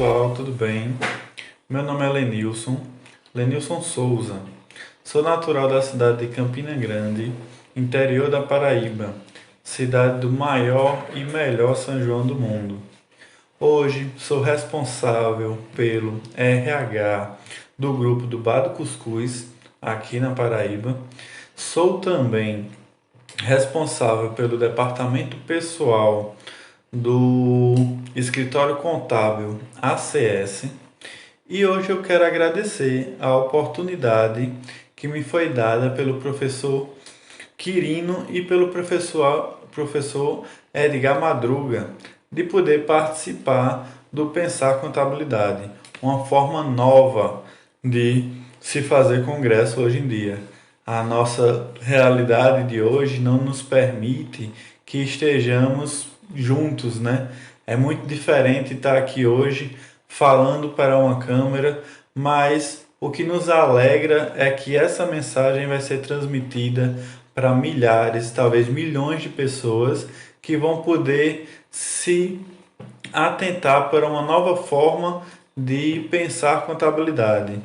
pessoal, tudo bem? Meu nome é Lenilson Souza. Sou natural da cidade de Campina Grande, interior da Paraíba, cidade do maior e melhor São João do mundo. Hoje sou responsável pelo RH do grupo do Bar do Cuscuz, aqui na Paraíba. Sou também responsável pelo departamento pessoal do Escritório Contábil ACS, e hoje eu quero agradecer a oportunidade que me foi dada pelo professor Quirino e pelo professor Edgar Madruga de poder participar do Pensar Contabilidade, uma forma nova de se fazer congresso hoje em dia. A nossa realidade de hoje não nos permite que estejamos juntos, né? É muito diferente estar aqui hoje falando para uma câmera, mas o que nos alegra é que essa mensagem vai ser transmitida para milhares, talvez milhões de pessoas que vão poder se atentar para uma nova forma de pensar contabilidade.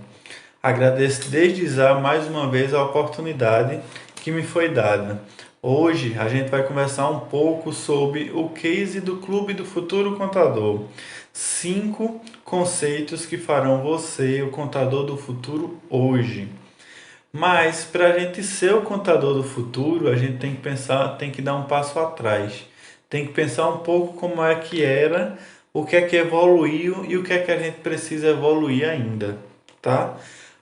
Agradeço desde já mais uma vez a oportunidade que me foi dada. Hoje a gente vai conversar um pouco sobre o case do Clube do Futuro Contador. 5 conceitos que farão você o contador do futuro hoje. Mas para a gente ser o contador do futuro, a gente tem que pensar, tem que dar um passo atrás. Tem que pensar um pouco como é que era, o que é que evoluiu e o que é que a gente precisa evoluir ainda, tá?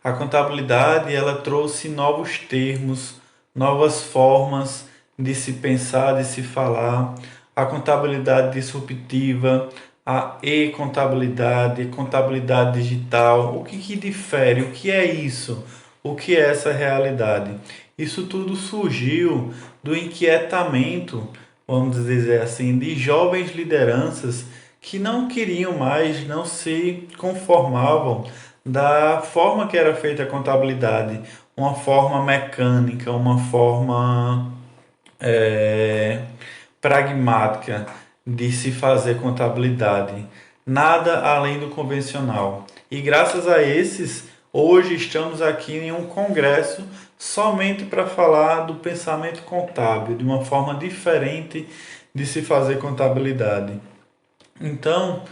A contabilidade, ela trouxe novos termos, novas formas de se pensar, de se falar. A contabilidade disruptiva, a e-contabilidade, contabilidade digital. O que difere? O que é isso? O que é essa realidade? Isso tudo surgiu do inquietamento, vamos dizer assim, de jovens lideranças que não queriam mais, não se conformavam da forma que era feita a contabilidade, uma forma mecânica, uma forma pragmática de se fazer contabilidade, nada além do convencional. E graças a esses, hoje estamos aqui em um congresso somente para falar do pensamento contábil, de uma forma diferente de se fazer contabilidade. Então,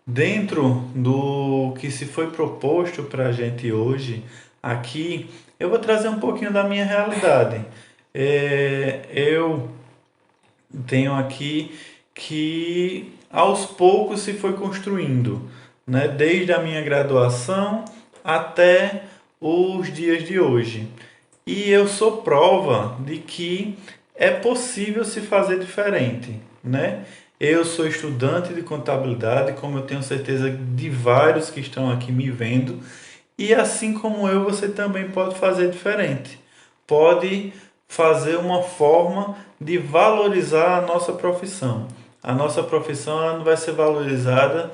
dentro do que se foi proposto para a gente hoje, aqui, eu vou trazer um pouquinho da minha realidade. Eu tenho aqui que aos poucos se foi construindo, né? Desde a minha graduação até os dias de hoje. E eu sou prova de que é possível se fazer diferente, né? Eu sou estudante de contabilidade, como eu tenho certeza de vários que estão aqui me vendo, e assim como eu, você também pode fazer diferente. Pode fazer uma forma de valorizar a nossa profissão. A nossa profissão ela não vai ser valorizada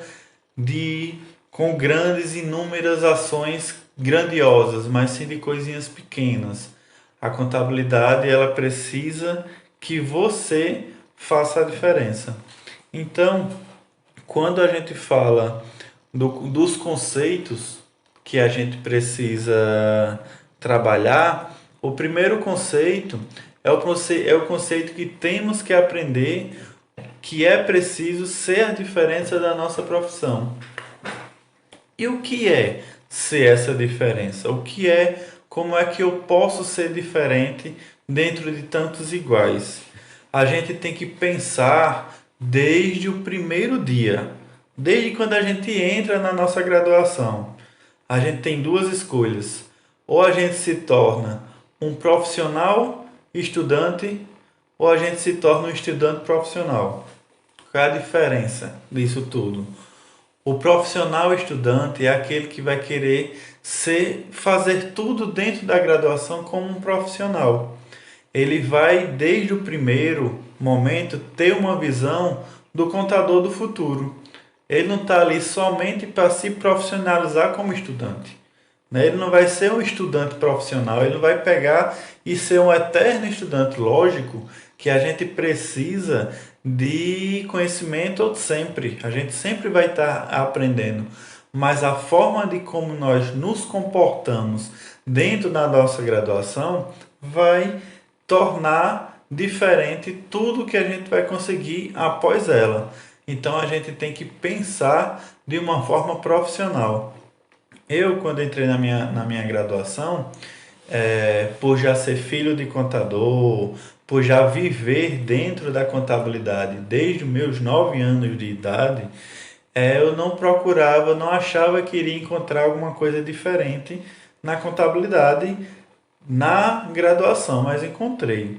com grandes, inúmeras ações grandiosas, mas sim de coisinhas pequenas. A contabilidade ela precisa que você faça a diferença. Então, quando a gente fala dos conceitos que a gente precisa trabalhar, o primeiro conceito é o conceito que temos que aprender, que é preciso ser a diferença da nossa profissão. E o que é ser essa diferença? Como é que eu posso ser diferente dentro de tantos iguais? A gente tem que pensar desde o primeiro dia, desde quando a gente entra na nossa graduação. A gente tem duas escolhas. Ou a gente se torna um profissional estudante, ou a gente se torna um estudante profissional. Qual é a diferença disso tudo? O profissional estudante é aquele que vai querer fazer tudo dentro da graduação como um profissional. Ele vai, desde o primeiro momento, ter uma visão do contador do futuro. Ele não está ali somente para se profissionalizar como estudante. Ele não vai ser um estudante profissional, ele não vai pegar e ser um eterno estudante. Lógico que a gente precisa de conhecimento sempre. A gente sempre vai estar aprendendo, mas a forma de como nós nos comportamos dentro da nossa graduação vai tornar diferente tudo que a gente vai conseguir após ela. Então a gente tem que pensar de uma forma profissional. Eu, quando entrei na minha graduação, por já ser filho de contador, por já viver dentro da contabilidade desde os meus 9 anos de idade, eu não procurava, não achava que iria encontrar alguma coisa diferente na contabilidade na graduação, mas encontrei.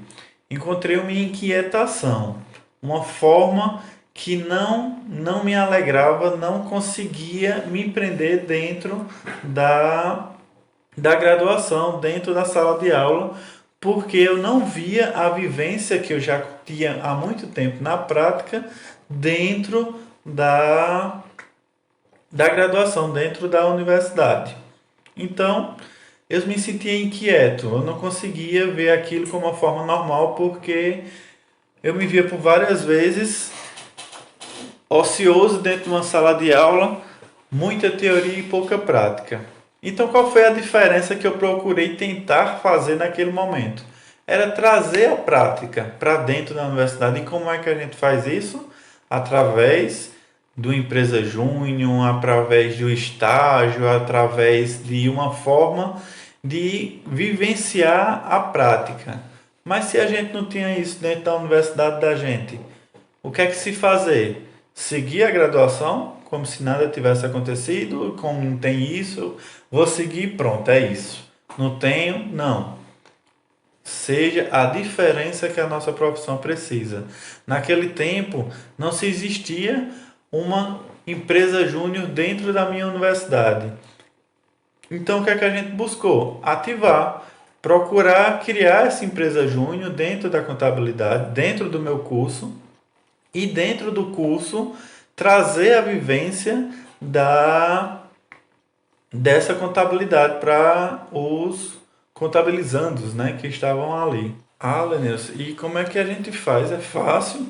Encontrei uma inquietação, uma forma que não me alegrava, não conseguia me prender dentro da graduação, dentro da sala de aula, porque eu não via a vivência que eu já tinha há muito tempo na prática dentro da graduação, dentro da universidade. Então, eu me sentia inquieto, eu não conseguia ver aquilo como uma forma normal, porque eu me via por várias vezes ocioso dentro de uma sala de aula, muita teoria e pouca prática. Então, qual foi a diferença que eu procurei tentar fazer naquele momento? Era trazer a prática para dentro da universidade. E como é que a gente faz isso? Através do empresa júnior, através do estágio, através de uma forma de vivenciar a prática. Mas se a gente não tinha isso dentro da universidade da gente, o que é que se fazer? Seguir a graduação como se nada tivesse acontecido, como não tem isso, vou seguir, pronto, é isso. Não tenho, não. Seja a diferença que a nossa profissão precisa. Naquele tempo, não se existia uma empresa júnior dentro da minha universidade. Então, o que é que a gente buscou? Ativar, procurar criar essa empresa júnior dentro da contabilidade, dentro do meu curso, e dentro do curso trazer a vivência dessa contabilidade para os contabilizandos, né, que estavam ali. Lenilson, e como é que a gente faz? É fácil.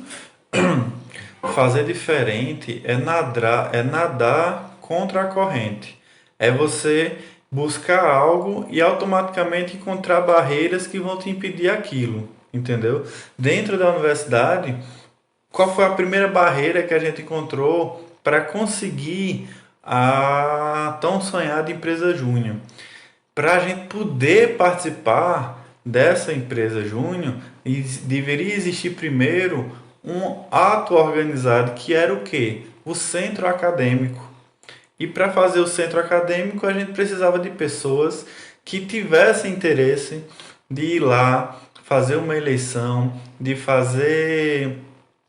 Fazer diferente é nadar contra a corrente. É você buscar algo e automaticamente encontrar barreiras que vão te impedir aquilo, entendeu? Dentro da universidade, qual foi a primeira barreira que a gente encontrou para conseguir a tão sonhada empresa júnior? Para a gente poder participar dessa empresa júnior, deveria existir primeiro um ato organizado, que era o quê? O centro acadêmico. E para fazer o centro acadêmico, a gente precisava de pessoas que tivessem interesse de ir lá, fazer uma eleição, de fazer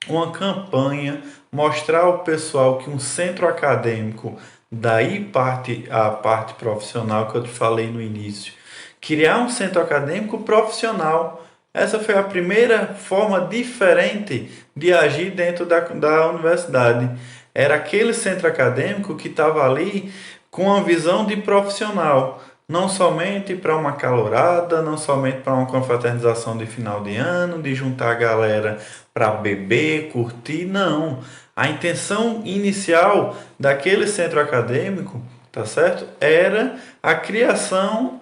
uma campanha, mostrar ao pessoal que um centro acadêmico, daí parte a parte profissional que eu te falei no início, criar um centro acadêmico profissional. Essa foi a primeira forma diferente de agir dentro da universidade. Era aquele centro acadêmico que estava ali com a visão de profissional, não somente para uma calorada, não somente para uma confraternização de final de ano, de juntar a galera para beber, curtir, não. A intenção inicial daquele centro acadêmico, tá certo? Era a criação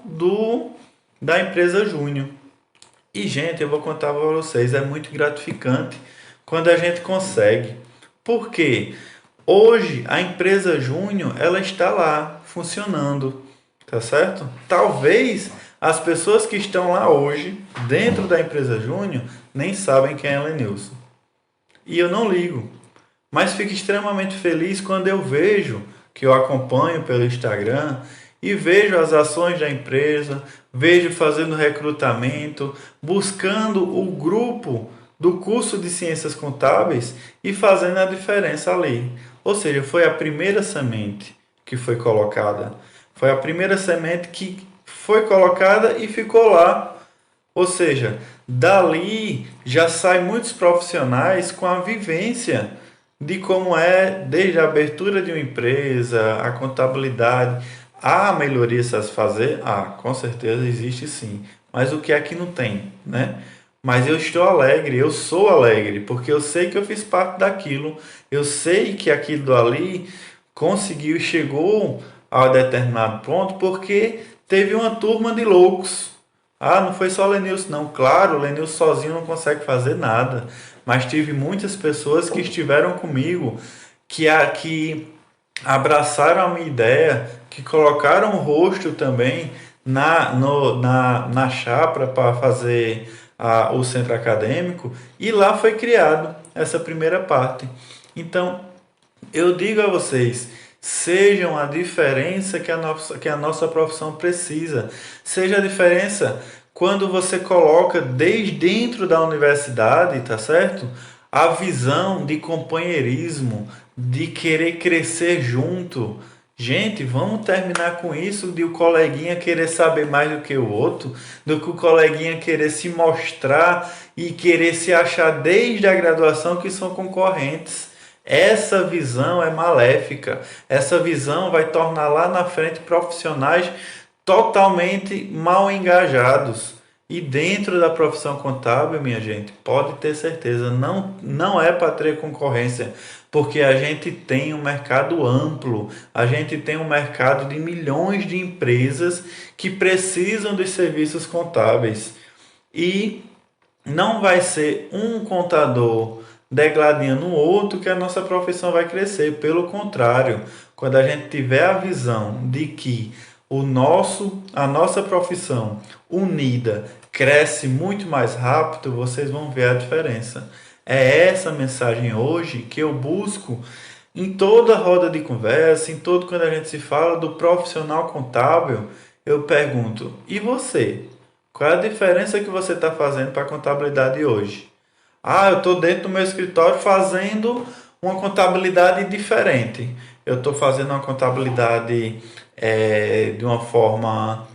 da empresa júnior. E, gente, eu vou contar para vocês, é muito gratificante quando a gente consegue. Por quê? Hoje, a empresa júnior, ela está lá, funcionando, tá certo? Talvez as pessoas que estão lá hoje, dentro da empresa júnior, nem sabem quem é Lenilson. E eu não ligo. Mas fico extremamente feliz quando eu vejo, que eu acompanho pelo Instagram, e vejo as ações da empresa, vejo fazendo recrutamento, buscando o grupo do curso de Ciências Contábeis e fazendo a diferença ali. Ou seja, foi a primeira semente que foi colocada. Foi a primeira semente que foi colocada e ficou lá. Ou seja, dali já saem muitos profissionais com a vivência de como é desde a abertura de uma empresa, a contabilidade. Há melhorias a se fazer? Com certeza existe sim. Mas o que é que não tem, né? mas eu estou alegre, eu sou alegre, porque eu sei que eu fiz parte daquilo, eu sei que aquilo ali conseguiu e chegou a determinado ponto porque teve uma turma de loucos. Ah, não foi só o Lenilson, não. Claro, o Lenilson sozinho não consegue fazer nada, mas tive muitas pessoas que estiveram comigo, que abraçaram a minha ideia, que colocaram o rosto também na chapa para fazer o centro acadêmico, e lá foi criado essa primeira parte. Então, eu digo a vocês, sejam a diferença que a nossa profissão precisa. Seja a diferença quando você coloca desde dentro da universidade, tá certo? A visão de companheirismo, de querer crescer junto. Gente, vamos terminar com isso de o coleguinha querer saber mais do que o outro, do que o coleguinha querer se mostrar e querer se achar desde a graduação que são concorrentes. Essa visão é maléfica. Essa visão vai tornar lá na frente profissionais totalmente mal engajados. E dentro da profissão contábil, minha gente, pode ter certeza, não é para ter concorrência, porque a gente tem um mercado amplo, a gente tem um mercado de milhões de empresas que precisam dos serviços contábeis. E não vai ser um contador degladiando o outro que a nossa profissão vai crescer. Pelo contrário, quando a gente tiver a visão de que a nossa profissão unida cresce muito mais rápido, vocês vão ver a diferença. É essa mensagem hoje que eu busco em toda roda de conversa, em todo quando a gente se fala do profissional contábil, eu pergunto: e você? Qual é a diferença que você está fazendo para a contabilidade hoje? Ah, eu estou dentro do meu escritório fazendo uma contabilidade diferente. Eu estou fazendo uma contabilidade de uma forma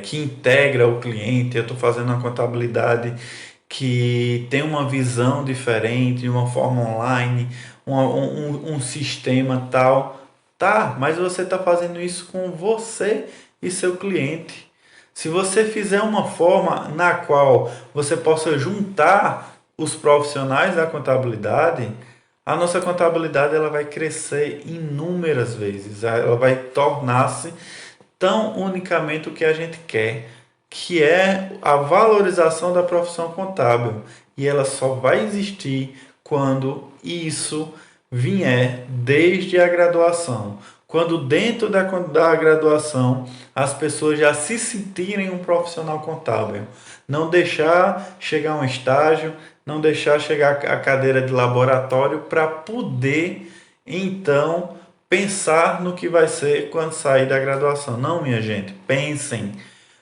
que integra o cliente. Eu estou fazendo uma contabilidade que tem uma visão diferente, de uma forma online, um sistema tal. Tá, mas você está fazendo isso com você e seu cliente. Se você fizer uma forma na qual você possa juntar os profissionais da contabilidade, a nossa contabilidade ela vai crescer inúmeras vezes, ela vai tornar-se tão unicamente o que a gente quer, que é a valorização da profissão contábil. E ela só vai existir quando isso vier desde a graduação. Quando dentro da graduação as pessoas já se sentirem um profissional contábil. Não deixar chegar um estágio, não deixar chegar a cadeira de laboratório para poder, então, pensar no que vai ser quando sair da graduação. Não, minha gente, pensem,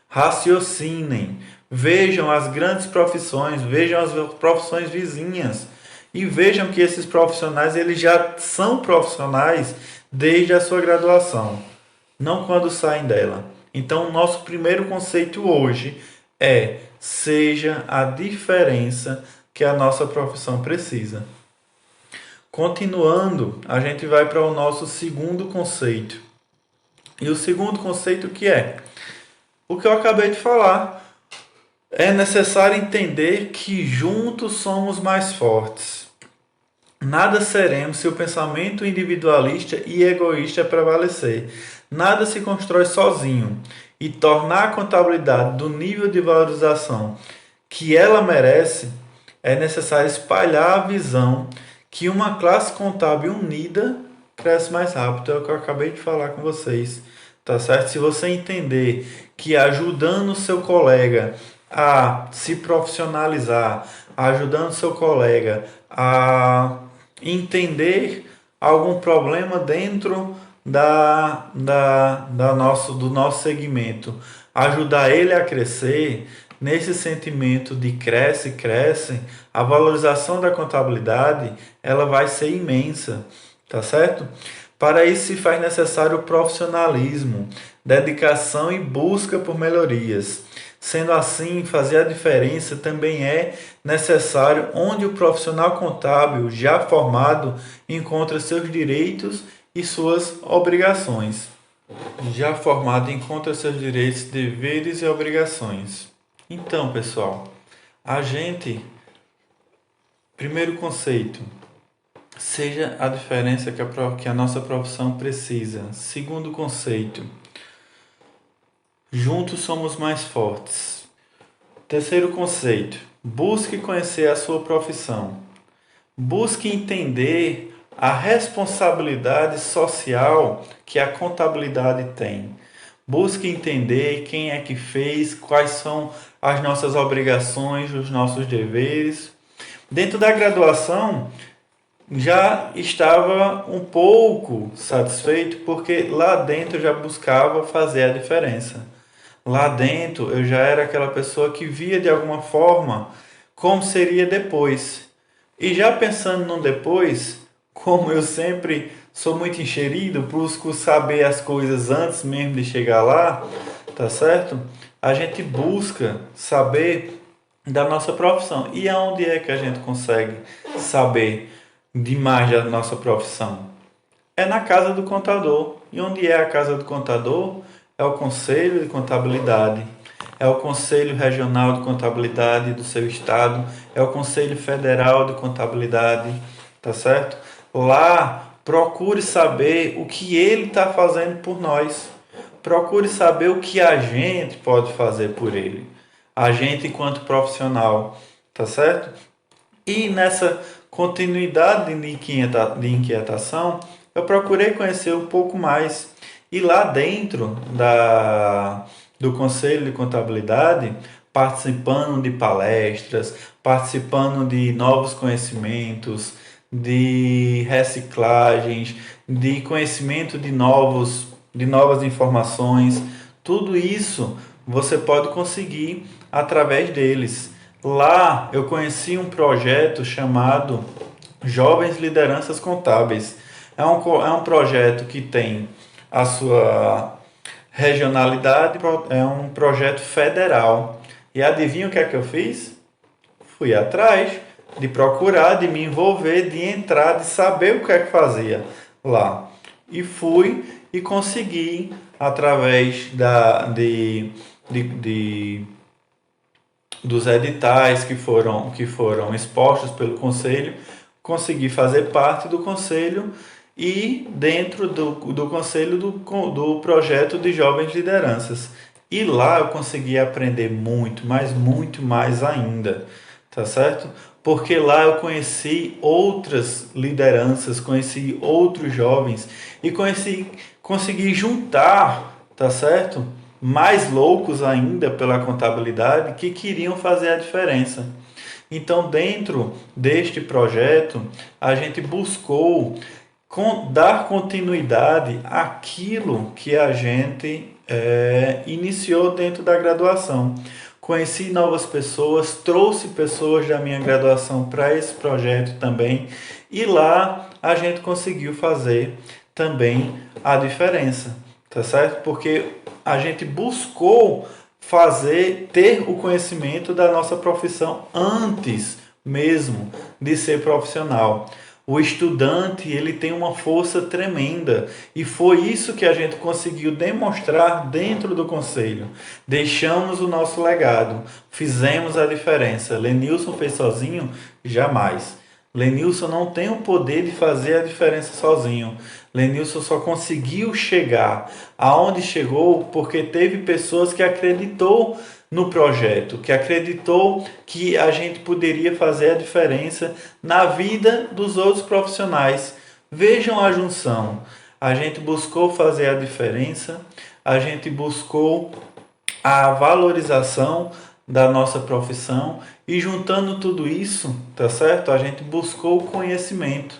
raciocinem, vejam as grandes profissões, vejam as profissões vizinhas e vejam que esses profissionais eles já são profissionais desde a sua graduação, não quando saem dela. Então, o nosso primeiro conceito hoje é: seja a diferença que a nossa profissão precisa. Continuando, a gente vai para o nosso segundo conceito. E o segundo conceito que é o que eu acabei de falar. É necessário entender que juntos somos mais fortes. Nada seremos se o pensamento individualista e egoísta prevalecer. Nada se constrói sozinho. E tornar a contabilidade do nível de valorização que ela merece, é necessário espalhar a visão que uma classe contábil unida cresce mais rápido. É o que eu acabei de falar com vocês. Tá certo? Se você entender que ajudando o seu colega a se profissionalizar, ajudando o seu colega a entender algum problema dentro do nosso segmento, ajudar ele a crescer, nesse sentimento de cresce, a valorização da contabilidade ela vai ser imensa, tá certo? Para isso se faz necessário o profissionalismo, dedicação e busca por melhorias. Sendo assim, fazer a diferença também é necessário onde o profissional contábil já formado encontra seus direitos e suas obrigações. Já formado encontra seus direitos, deveres e obrigações. Então, pessoal, A gente, primeiro conceito, seja a diferença que a nossa profissão precisa. Segundo conceito, juntos somos mais fortes. Terceiro conceito, busque conhecer a sua profissão. Busque entender a responsabilidade social que a contabilidade tem. Busque entender quem é que fez, quais são as nossas obrigações, os nossos deveres. Dentro da graduação, já estava um pouco satisfeito, porque lá dentro eu já buscava fazer a diferença. Lá dentro eu já era aquela pessoa que via de alguma forma como seria depois. E já pensando no depois, como eu sempre sou muito enxerido, busco saber as coisas antes mesmo de chegar lá, tá certo? A gente busca saber da nossa profissão. E aonde é que a gente consegue saber demais da nossa profissão? É na casa do contador. E onde é a casa do contador? É o Conselho de Contabilidade. É o Conselho Regional de Contabilidade do seu estado. É o Conselho Federal de Contabilidade. Tá certo? Lá, procure saber o que ele está fazendo por nós. Procure saber o que a gente pode fazer por ele. A gente enquanto profissional. Tá certo? E nessa continuidade de inquietação, eu procurei conhecer um pouco mais. E lá dentro do Conselho de Contabilidade, participando de palestras, participando de novos conhecimentos, de reciclagens, de conhecimento de novas informações, tudo isso você pode conseguir através deles. Lá eu conheci um projeto chamado Jovens Lideranças Contábeis. É um projeto que tem a sua regionalidade, é um projeto federal. E adivinha o que é que eu fiz? Fui atrás de procurar, de me envolver, de entrar, de saber o que é que fazia lá. E fui e consegui, através dos editais que foram expostos pelo Conselho, consegui fazer parte do Conselho e dentro do Conselho do projeto de Jovens Lideranças. E lá eu consegui aprender muito, mas muito mais ainda, tá certo? Porque lá eu conheci outras lideranças, conheci outros jovens e consegui juntar, tá certo? Mais loucos ainda pela contabilidade que queriam fazer a diferença. Então, dentro deste projeto, a gente buscou dar continuidade àquilo que a gente iniciou dentro da graduação. Conheci novas pessoas, trouxe pessoas da minha graduação para esse projeto também, e lá a gente conseguiu fazer também a diferença, tá certo? Porque a gente buscou ter o conhecimento da nossa profissão antes mesmo de ser profissional. O estudante, ele tem uma força tremenda e foi isso que a gente conseguiu demonstrar dentro do conselho. Deixamos o nosso legado, fizemos a diferença. Lenilson fez sozinho? Jamais. Lenilson não tem o poder de fazer a diferença sozinho. Lenilson só conseguiu chegar aonde chegou porque teve pessoas que acreditou no projeto, que acreditou que a gente poderia fazer a diferença na vida dos outros profissionais. Vejam a junção. A gente buscou fazer a diferença, a gente buscou a valorização da nossa profissão e juntando tudo isso, tá certo? A gente buscou o conhecimento.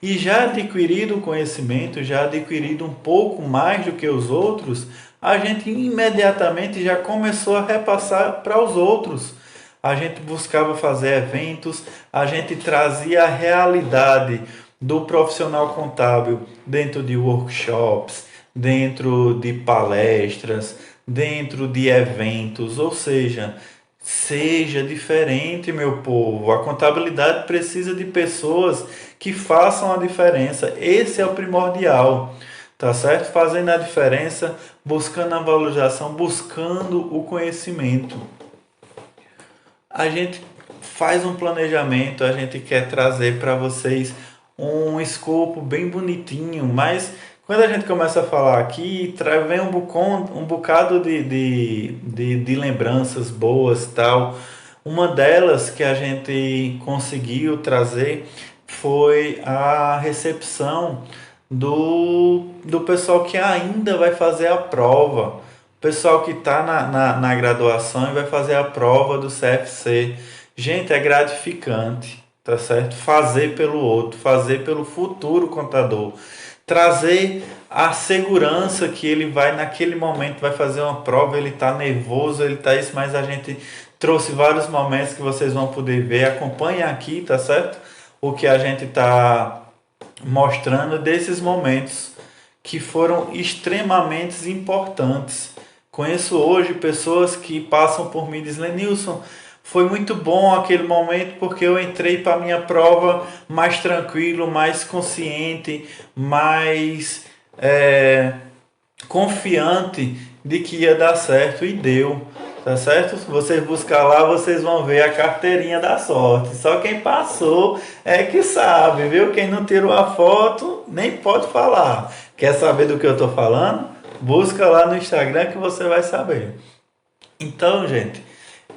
E já adquirido o conhecimento, já adquirido um pouco mais do que os outros, a gente imediatamente já começou a repassar para os outros. A gente buscava fazer eventos, a gente trazia a realidade do profissional contábil dentro de workshops, dentro de palestras, dentro de eventos, ou seja, seja diferente, meu povo. A contabilidade precisa de pessoas que façam a diferença. Esse é o primordial, tá certo? Fazendo a diferença, buscando a valorização, buscando o conhecimento. a gente faz um planejamento, a gente quer trazer para vocês um escopo bem bonitinho, mas quando a gente começa a falar aqui, vem um bocado de lembranças boas tal. Uma delas que a gente conseguiu trazer foi a recepção do pessoal que ainda vai fazer a prova. O pessoal que está na graduação e vai fazer a prova do CFC. Gente, é gratificante, tá certo? Fazer pelo outro, fazer pelo futuro contador. Trazer a segurança que ele vai, naquele momento, vai fazer uma prova, ele está nervoso, ele está isso, mas a gente trouxe vários momentos que vocês vão poder ver. Acompanhe aqui, tá certo? O que a gente está mostrando desses momentos que foram extremamente importantes. Conheço hoje pessoas que passam por mim e dizem: Lenilson, foi muito bom aquele momento porque eu entrei para a minha prova mais tranquilo, mais consciente, mais confiante de que ia dar certo, e deu. Tá certo? Se vocês buscar lá, vocês vão ver a carteirinha da sorte. Só quem passou é que sabe, viu? Quem não tirou a foto nem pode falar. Quer saber do que eu estou falando? Busca lá no Instagram que você vai saber. Então, gente,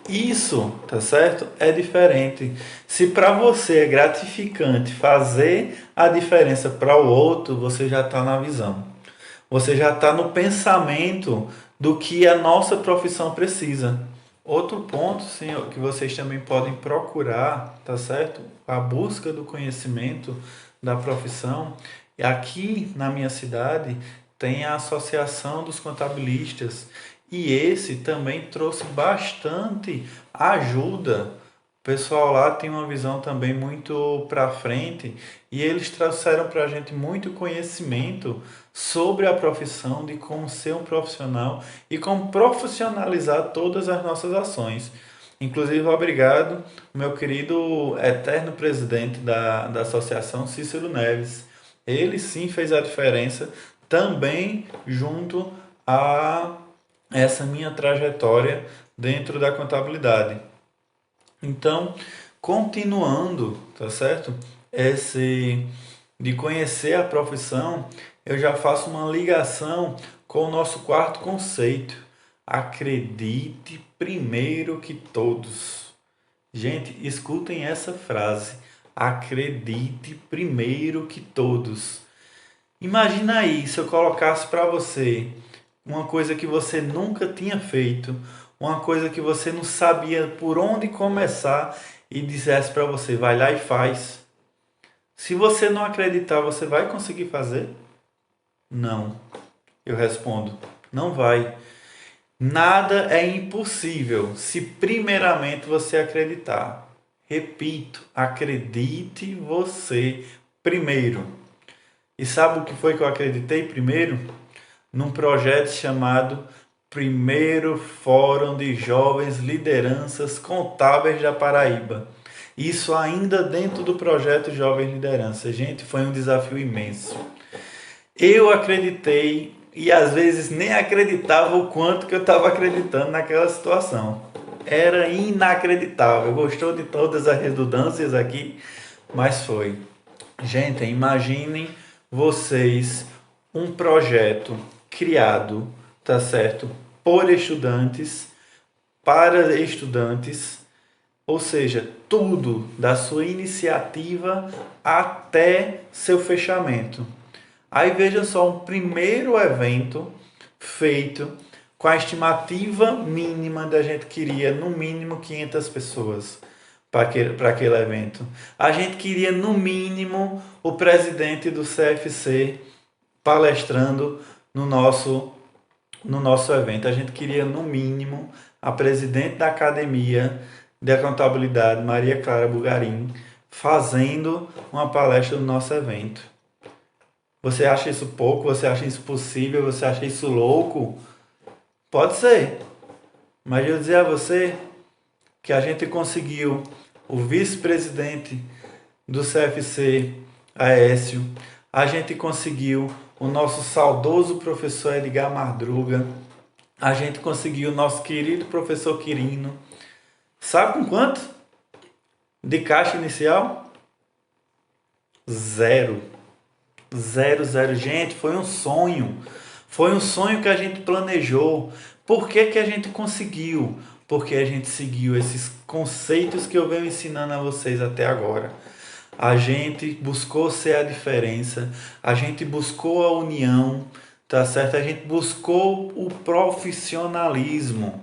isso, tá certo? É diferente. Se para você é gratificante fazer a diferença para o outro, você já está na visão. Você já está no pensamento do que a nossa profissão precisa. Outro ponto, sim, que vocês também podem procurar, tá certo? A busca do conhecimento da profissão. E aqui na minha cidade tem a Associação dos Contabilistas, e esse também trouxe bastante ajuda. O pessoal lá tem uma visão também muito para frente, e eles trouxeram para a gente muito conhecimento sobre a profissão, de como ser um profissional e como profissionalizar todas as nossas ações. Inclusive, obrigado, meu querido eterno presidente da Associação, Cícero Neves. Ele sim fez a diferença também junto a essa minha trajetória dentro da contabilidade. Então, continuando, tá certo? Esse de conhecer a profissão, eu já faço uma ligação com o nosso quarto conceito. Acredite primeiro que todos. Gente, escutem essa frase. Acredite primeiro que todos. Imagina aí se eu colocasse para você uma coisa que você nunca tinha feito, uma coisa que você não sabia por onde começar, e dissesse para você: vai lá e faz. Se você não acreditar, você vai conseguir fazer? Não. Eu respondo: não vai. Nada é impossível se primeiramente você acreditar. Repito, acredite você primeiro. E sabe o que foi que eu acreditei primeiro? Num projeto chamado Primeiro Fórum de Jovens Lideranças Contábeis da Paraíba. Isso ainda dentro do projeto Jovens Lideranças. Gente, foi um desafio imenso. Eu acreditei e às vezes nem acreditava o quanto que eu estava acreditando naquela situação. Era inacreditável. Gostou de todas as redundâncias aqui? Mas foi. Gente, imaginem vocês um projeto criado, tá certo, por estudantes, para estudantes, ou seja, tudo da sua iniciativa até seu fechamento. Aí veja só, um primeiro evento feito com a estimativa mínima da gente queria no mínimo 500 pessoas para aquele evento. A gente queria no mínimo o presidente do CFC palestrando no nosso evento. A gente queria no mínimo a presidente da academia da contabilidade, Maria Clara Bugarim, fazendo uma palestra no nosso evento. Você acha isso pouco? Você acha isso possível? Você acha isso louco? Pode ser. Mas eu dizer a você que a gente conseguiu o vice-presidente do CFC, Aécio, a gente conseguiu o nosso saudoso professor Edgar Madruga, a gente conseguiu o nosso querido professor Quirino, Sabe com quanto de caixa inicial? Zero. Zero, zero. Gente, foi um sonho. Foi um sonho que a gente planejou. Por que que a gente conseguiu? Porque a gente seguiu esses conceitos que eu venho ensinando a vocês até agora. A gente buscou ser a diferença, a gente buscou a união, tá certo? A gente buscou o profissionalismo.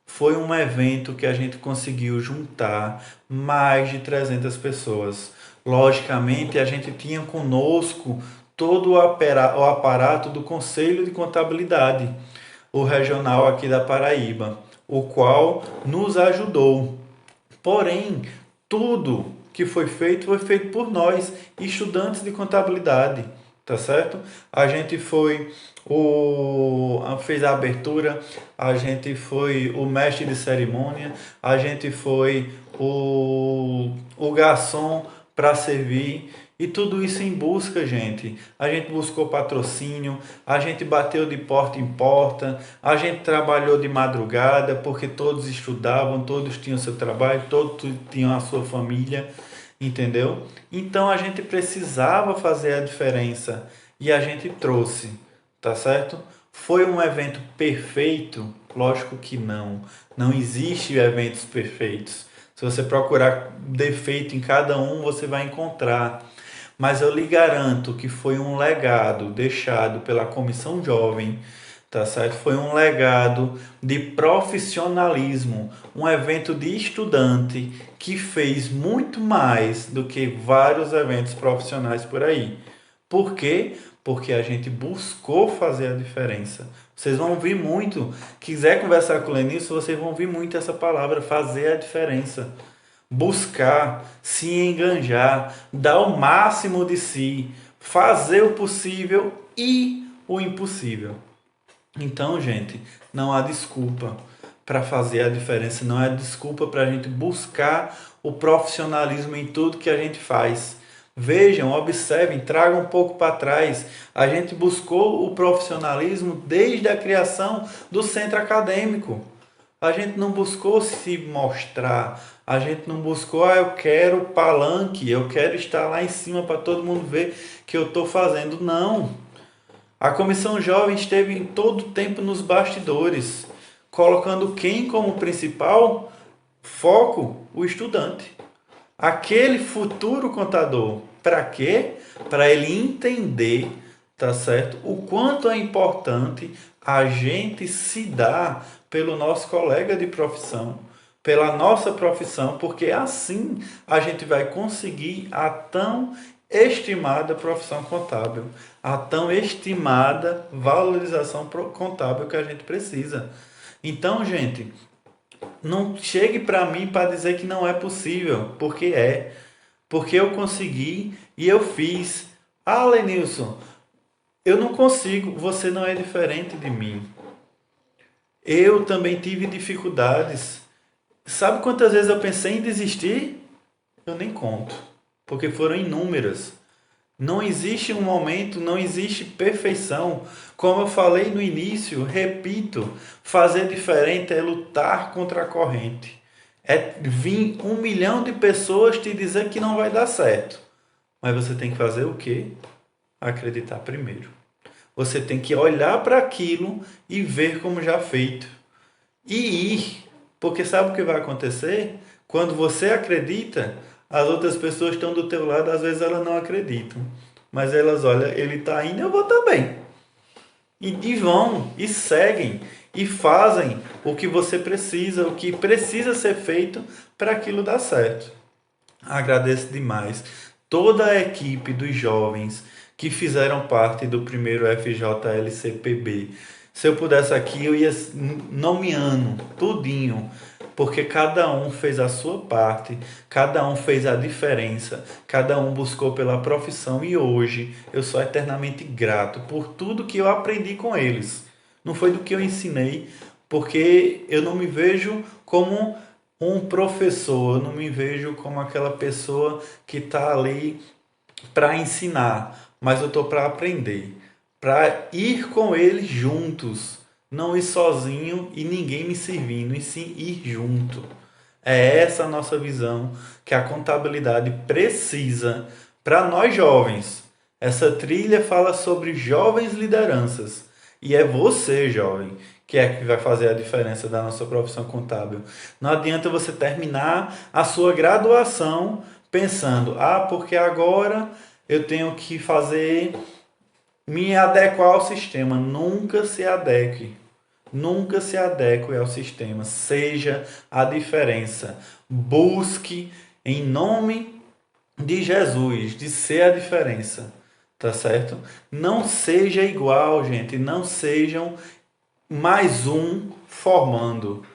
Foi um evento que a gente conseguiu juntar mais de 300 pessoas. Logicamente, a gente tinha conosco todo o aparato do Conselho de Contabilidade, o regional aqui da Paraíba, o qual nos ajudou. Porém, tudo que foi feito por nós, estudantes de contabilidade, tá certo? A gente fez a abertura, a gente foi o mestre de cerimônia, a gente foi o garçom para servir. E tudo isso em busca, gente. A gente buscou patrocínio, a gente bateu de porta em porta, a gente trabalhou de madrugada, porque todos estudavam, todos tinham seu trabalho, todos tinham a sua família, entendeu? Então a gente precisava fazer a diferença e a gente trouxe, tá certo? Foi um evento perfeito? Lógico que não. Não existe eventos perfeitos. Se você procurar defeito em cada um, você vai encontrar. Mas eu lhe garanto que foi um legado deixado pela Comissão Jovem, tá certo? Foi um legado de profissionalismo, um evento de estudante que fez muito mais do que vários eventos profissionais por aí. Por quê? Porque a gente buscou fazer a diferença. Vocês vão ouvir muito. Quiser conversar com o Lenilson, vocês vão ouvir muito essa palavra, fazer a diferença. Buscar, se enganjar, dar o máximo de si, fazer o possível e o impossível. Então, gente, não há desculpa para fazer a diferença, não há desculpa para a gente buscar o profissionalismo em tudo que a gente faz. Vejam, observem, tragam um pouco para trás. A gente buscou o profissionalismo desde a criação do centro acadêmico. A gente não buscou se mostrar, a gente não buscou, eu quero palanque, eu quero estar lá em cima para todo mundo ver que eu estou fazendo. Não. A Comissão Jovem esteve em todo o tempo nos bastidores, colocando quem como principal foco? O estudante. Aquele futuro contador. Para quê? Para ele entender, tá certo? O quanto é importante a gente se dar pelo nosso colega de profissão, pela nossa profissão, porque assim a gente vai conseguir a tão estimada profissão contábil, a tão estimada valorização contábil que a gente precisa. Então, gente, não chegue para mim para dizer que não é possível, porque é. Porque eu consegui e eu fiz. Ah, Lenilson, eu não consigo, você não é diferente de mim. Eu também tive dificuldades. Sabe quantas vezes eu pensei em desistir? Eu nem conto, porque foram inúmeras. Não existe um momento, não existe perfeição. Como eu falei no início, repito, fazer diferente é lutar contra a corrente. É vir 1 milhão de pessoas te dizer que não vai dar certo. Mas você tem que fazer o quê? Acreditar primeiro. Você tem que olhar para aquilo e ver como já feito. E ir. Porque sabe o que vai acontecer? Quando você acredita, as outras pessoas estão do teu lado, às vezes elas não acreditam. Mas elas olham, ele está indo, eu vou também. E vão, e seguem, e fazem o que você precisa, o que precisa ser feito para aquilo dar certo. Agradeço demais toda a equipe dos jovens que fizeram parte do primeiro FJLCPB. Se eu pudesse aqui, eu ia nomeando tudinho, porque cada um fez a sua parte, cada um fez a diferença, cada um buscou pela profissão e hoje eu sou eternamente grato por tudo que eu aprendi com eles. Não foi do que eu ensinei, porque eu não me vejo como um professor, eu não me vejo como aquela pessoa que está ali para ensinar, mas eu estou para aprender, para ir com eles juntos, não ir sozinho e ninguém me servindo, e sim ir junto. É essa a nossa visão que a contabilidade precisa para nós jovens. Essa trilha fala sobre jovens lideranças. E é você, jovem, que é que vai fazer a diferença da nossa profissão contábil. Não adianta você terminar a sua graduação pensando, porque agora eu tenho que fazer, me adequar ao sistema. Nunca se adeque. Nunca se adeque ao sistema. Seja a diferença. Busque em nome de Jesus, de ser a diferença. Tá certo? Não seja igual, gente. Não sejam mais um formando.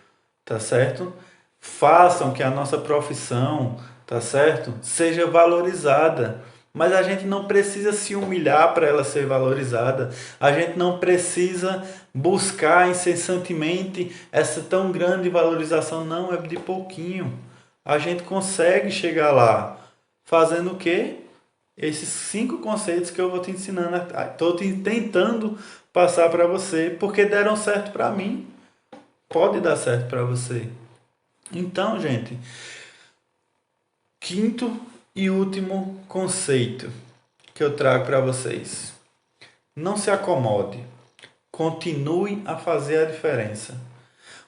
Tá certo? Façam que a nossa profissão, tá certo? Seja valorizada. Mas a gente não precisa se humilhar para ela ser valorizada. A gente não precisa buscar incessantemente essa tão grande valorização. Não, é de pouquinho. A gente consegue chegar lá. Fazendo o quê? Esses 5 conceitos que eu vou te ensinando. Estou tentando passar para você, porque deram certo para mim. Pode dar certo para você. Então, gente, quinto e último conceito que eu trago para vocês. Não se acomode. Continue a fazer a diferença.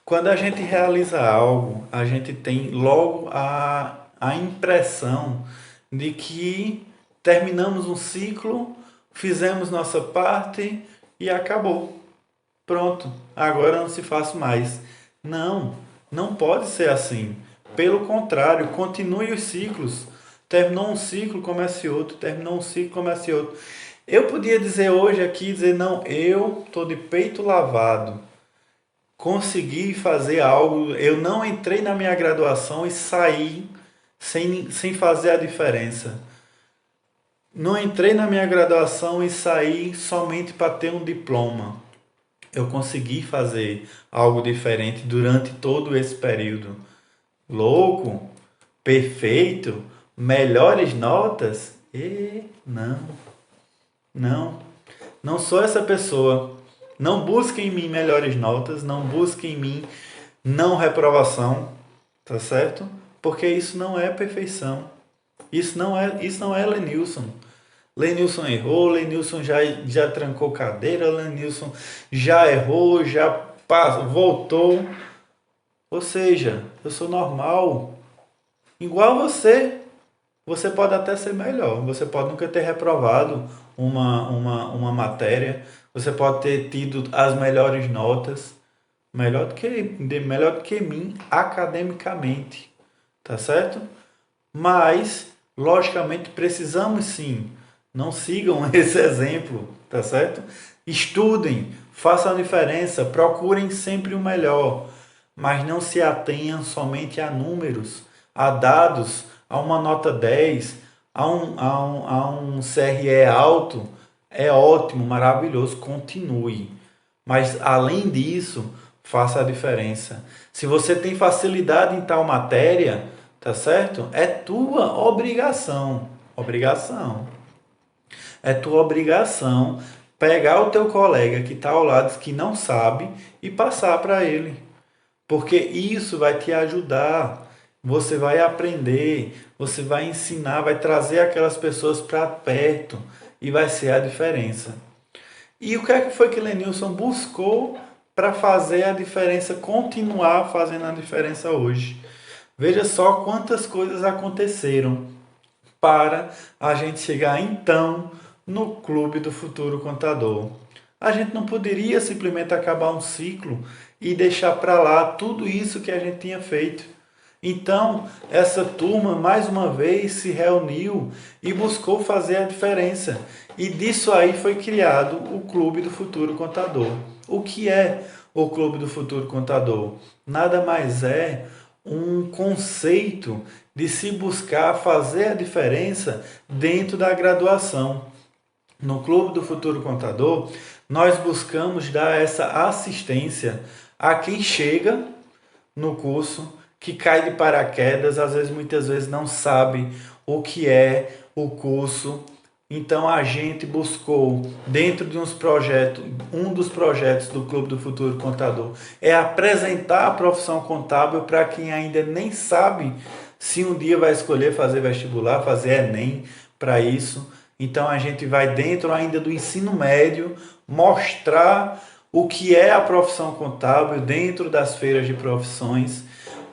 Quando a gente realiza algo, a gente tem logo a impressão de que terminamos um ciclo, fizemos nossa parte e acabou. Pronto, agora não se faz mais. Não, não pode ser assim. Pelo contrário, continue os ciclos. Terminou um ciclo, comece outro. Terminou um ciclo, comece outro. Eu podia dizer hoje aqui, dizer, não, eu estou de peito lavado. Consegui fazer algo. Eu não entrei na minha graduação e saí sem fazer a diferença. Não entrei na minha graduação e saí somente para ter um diploma. Eu consegui fazer algo diferente durante todo esse período. Louco? Perfeito? Melhores notas? Não, não. Não sou essa pessoa. Não busque em mim melhores notas, não busque em mim não reprovação, tá certo? Porque isso não é perfeição. Isso não é Lenilson. Lenilson errou, Lenilson já trancou cadeira, Lenilson já errou, já voltou. Ou seja, eu sou normal, igual você. Você pode até ser melhor, você pode nunca ter reprovado uma matéria, você pode ter tido as melhores notas, melhor do que mim academicamente, tá certo? Mas, logicamente, precisamos sim. Não sigam esse exemplo, tá certo? Estudem, façam a diferença, procurem sempre o melhor, mas não se atenham somente a números, a dados, a uma nota 10, a um CRE alto. É ótimo, maravilhoso, continue. Mas, além disso, faça a diferença. Se você tem facilidade em tal matéria, tá certo? É tua obrigação. Obrigação. É tua obrigação pegar o teu colega que está ao lado, que não sabe, e passar para ele. Porque isso vai te ajudar. Você vai aprender, você vai ensinar, vai trazer aquelas pessoas para perto e vai ser a diferença. E o que é que foi que Lenilson buscou para fazer a diferença, continuar fazendo a diferença hoje? Veja só quantas coisas aconteceram para a gente chegar então no Clube do Futuro Contador. A gente não poderia simplesmente acabar um ciclo e deixar para lá tudo isso que a gente tinha feito. Então, essa turma mais uma vez se reuniu e buscou fazer a diferença. E disso aí foi criado o Clube do Futuro Contador. O que é o Clube do Futuro Contador? Nada mais é um conceito de se buscar fazer a diferença dentro da graduação. No Clube do Futuro Contador, nós buscamos dar essa assistência a quem chega no curso, que cai de paraquedas, às vezes, muitas vezes não sabe o que é o curso Então a gente buscou, dentro de um dos projetos do Clube do Futuro Contador, é apresentar a profissão contábil para quem ainda nem sabe se um dia vai escolher fazer vestibular, fazer Enem para isso. Então a gente vai dentro ainda do ensino médio mostrar o que é a profissão contábil dentro das feiras de profissões,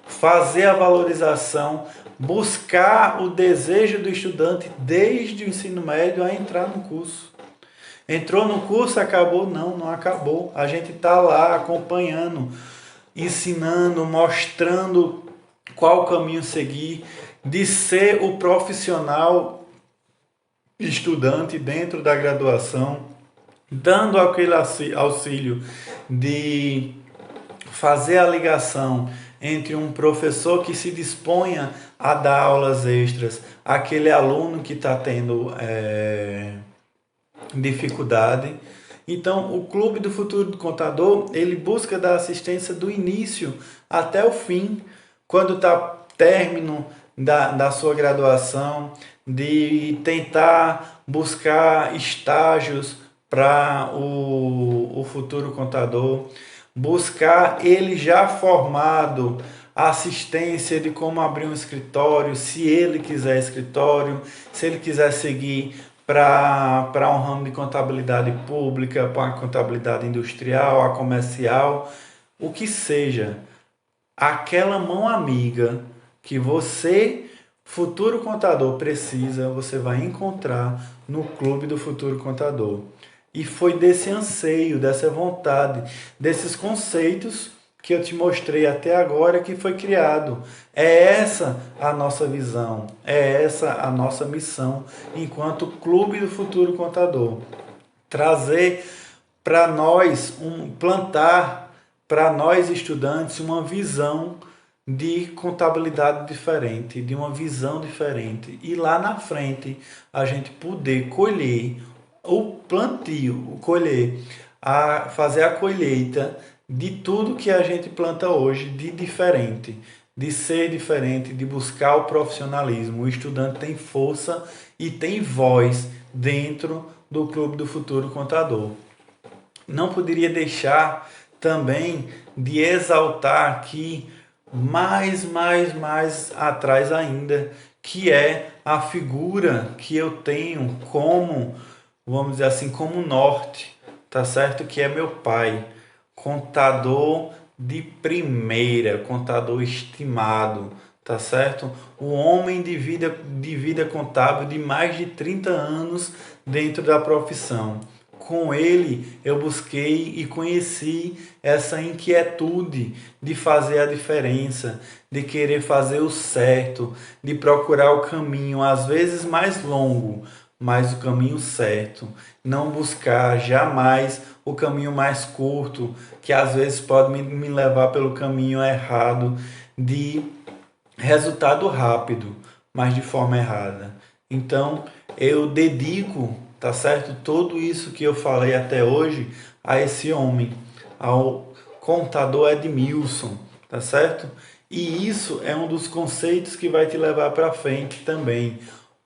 fazer a valorização, buscar o desejo do estudante desde o ensino médio a entrar no curso. Entrou no curso, acabou? Não, não acabou. A gente está lá acompanhando, ensinando, mostrando qual caminho seguir, de ser o profissional estudante dentro da graduação, dando aquele auxílio de fazer a ligação entre um professor que se disponha a dar aulas extras, aquele aluno que está tendo dificuldade. Então, o Clube do Futuro Contador, ele busca dar assistência do início até o fim, quando está término da sua graduação, de tentar buscar estágios para o futuro contador, buscar ele já formado, assistência de como abrir um escritório, se ele quiser escritório, se ele quiser seguir para um ramo de contabilidade pública, para a contabilidade industrial, a comercial, o que seja. Aquela mão amiga que você, futuro contador, precisa, você vai encontrar no Clube do Futuro Contador. E foi desse anseio, dessa vontade, desses conceitos que eu te mostrei até agora que foi criado. É essa a nossa visão, é essa a nossa missão enquanto Clube do Futuro Contador. Trazer para nós, plantar para nós estudantes uma visão de contabilidade diferente, de uma visão diferente. E lá na frente a gente poder colher o plantio, fazer a colheita de tudo que a gente planta hoje de diferente, de ser diferente, de buscar o profissionalismo. O estudante tem força e tem voz dentro do Clube do Futuro Contador. Não poderia deixar também de exaltar aqui mais atrás ainda, que é a figura que eu tenho como, vamos dizer assim, como norte, tá certo? Que é meu pai, contador de primeira, contador estimado, tá certo? O homem de vida contábil de mais de 30 anos dentro da profissão. Com ele eu busquei e conheci essa inquietude de fazer a diferença, de querer fazer o certo, de procurar o caminho às vezes mais longo, mas o caminho certo. Não buscar jamais o caminho mais curto, que às vezes pode me levar pelo caminho errado, de resultado rápido, mas de forma errada. Então eu dedico, tá certo? Tudo isso que eu falei até hoje a esse homem, ao contador Edmilson, tá certo? E isso é um dos conceitos que vai te levar para frente também.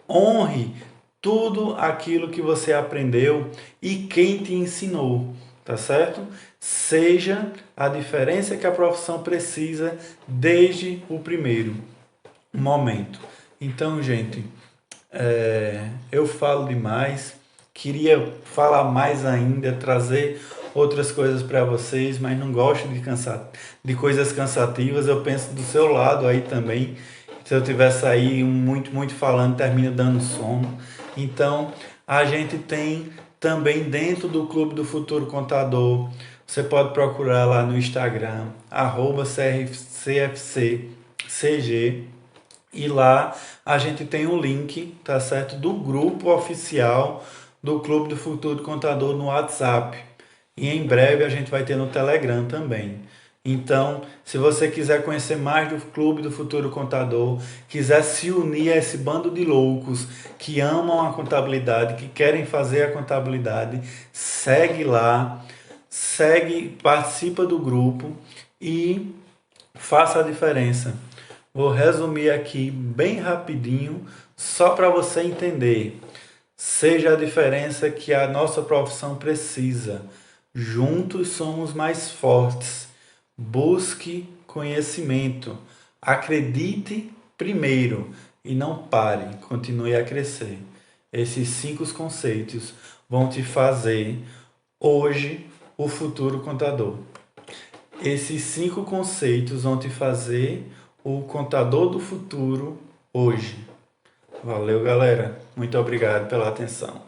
Honre tudo aquilo que você aprendeu e quem te ensinou, tá certo? Seja a diferença que a profissão precisa desde o primeiro momento. Então, gente, eu falo demais, queria falar mais ainda, trazer outras coisas para vocês, mas não gosto de coisas cansativas. Eu penso do seu lado aí também. Se eu tivesse aí muito falando, termina dando sono. Então, a gente tem também dentro do Clube do Futuro Contador, você pode procurar lá no Instagram, @CFCCG, e lá a gente tem um link, tá certo, do grupo oficial do Clube do Futuro Contador no WhatsApp. E em breve a gente vai ter no Telegram também. Então, se você quiser conhecer mais do Clube do Futuro Contador, quiser se unir a esse bando de loucos que amam a contabilidade, que querem fazer a contabilidade, segue lá, participa do grupo e faça a diferença. Vou resumir aqui bem rapidinho, só para você entender. Seja a diferença que a nossa profissão precisa. Juntos somos mais fortes. Busque conhecimento. Acredite primeiro e não pare, continue a crescer. Esses 5 conceitos vão te fazer hoje o futuro contador. Esses 5 conceitos vão te fazer o contador do futuro hoje. Valeu, galera. Muito obrigado pela atenção.